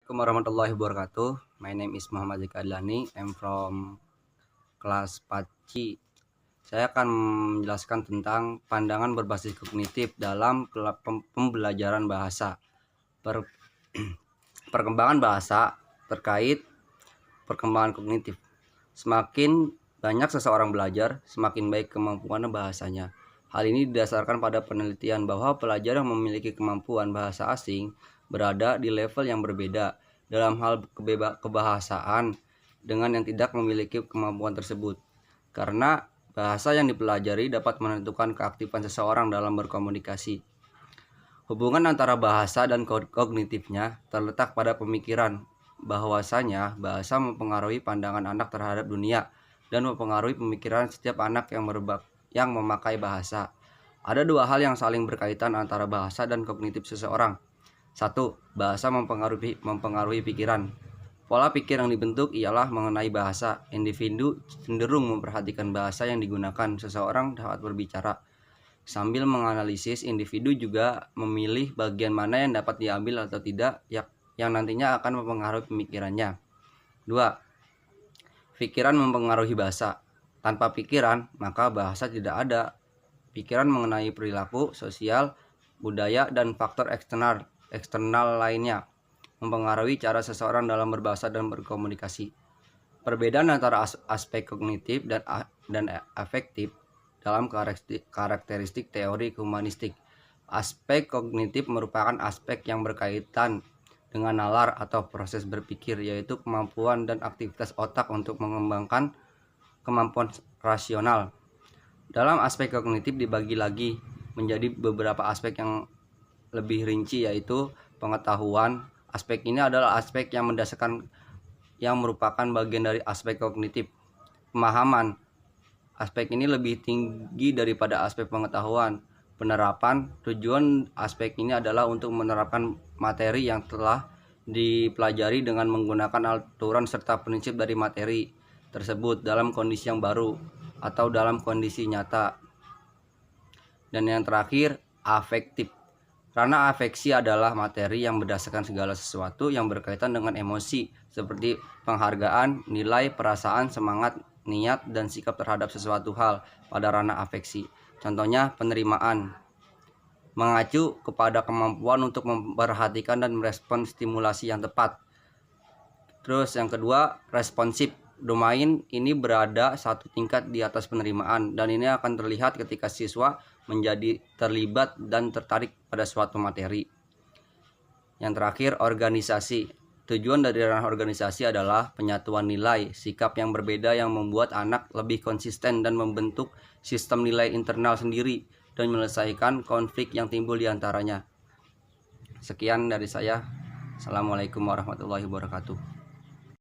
Assalamualaikum warahmatullahi wabarakatuh. My name is Muhammad Zika Adlani. I'm from kelas 4C. Saya akan menjelaskan tentang pandangan berbasis kognitif dalam pembelajaran bahasa. Perkembangan bahasa terkait perkembangan kognitif. Semakin banyak seseorang belajar, semakin baik kemampuan bahasanya. Hal ini didasarkan pada penelitian bahwa pelajar yang memiliki kemampuan bahasa asing berada di level yang berbeda dalam hal kebahasaan dengan yang tidak memiliki kemampuan tersebut. Karena bahasa yang dipelajari dapat menentukan keaktifan seseorang dalam berkomunikasi. Hubungan antara bahasa dan kognitifnya terletak pada pemikiran, bahwasanya bahasa mempengaruhi pandangan anak terhadap dunia dan mempengaruhi pemikiran setiap anak yang memakai bahasa. Ada dua hal yang saling berkaitan antara bahasa dan kognitif seseorang. 1. Bahasa mempengaruhi pikiran. Pola pikir yang dibentuk ialah mengenai bahasa. Individu cenderung memperhatikan bahasa yang digunakan seseorang saat berbicara. Sambil menganalisis, individu juga memilih bagian mana yang dapat diambil atau tidak yang nantinya akan mempengaruhi pemikirannya. 2. Pikiran mempengaruhi bahasa. Tanpa pikiran, maka bahasa tidak ada. Pikiran mengenai perilaku, sosial, budaya, dan faktor eksternal lainnya mempengaruhi cara seseorang dalam berbahasa dan berkomunikasi. Perbedaan antara aspek kognitif dan afektif dalam karakteristik teori humanistik. Aspek kognitif merupakan aspek yang berkaitan dengan nalar atau proses berpikir, yaitu kemampuan dan aktivitas otak untuk mengembangkan kemampuan rasional. Dalam aspek kognitif dibagi lagi menjadi beberapa aspek yang lebih rinci, yaitu pengetahuan. Aspek ini adalah aspek yang mendasarkan yang merupakan bagian dari aspek kognitif. Pemahaman. Aspek ini lebih tinggi daripada aspek pengetahuan. Penerapan. Tujuan aspek ini adalah untuk menerapkan materi yang telah dipelajari dengan menggunakan aturan serta prinsip dari materi tersebut dalam kondisi yang baru atau dalam kondisi nyata. Dan yang terakhir, afektif. Karena afeksi adalah materi yang berdasarkan segala sesuatu yang berkaitan dengan emosi, seperti penghargaan, nilai, perasaan, semangat, niat, dan sikap terhadap sesuatu hal pada ranah afeksi. Contohnya penerimaan, mengacu kepada kemampuan untuk memperhatikan dan merespon stimulasi yang tepat. Terus yang kedua, responsif. Domain ini berada satu tingkat di atas penerimaan, dan ini akan terlihat ketika siswa menjadi terlibat dan tertarik pada suatu materi. Yang terakhir, organisasi. Tujuan dari ranah organisasi adalah penyatuan nilai, sikap yang berbeda yang membuat anak lebih konsisten dan membentuk sistem nilai internal sendiri dan menyelesaikan konflik yang timbul di antaranya. Sekian dari saya. Assalamualaikum warahmatullahi wabarakatuh.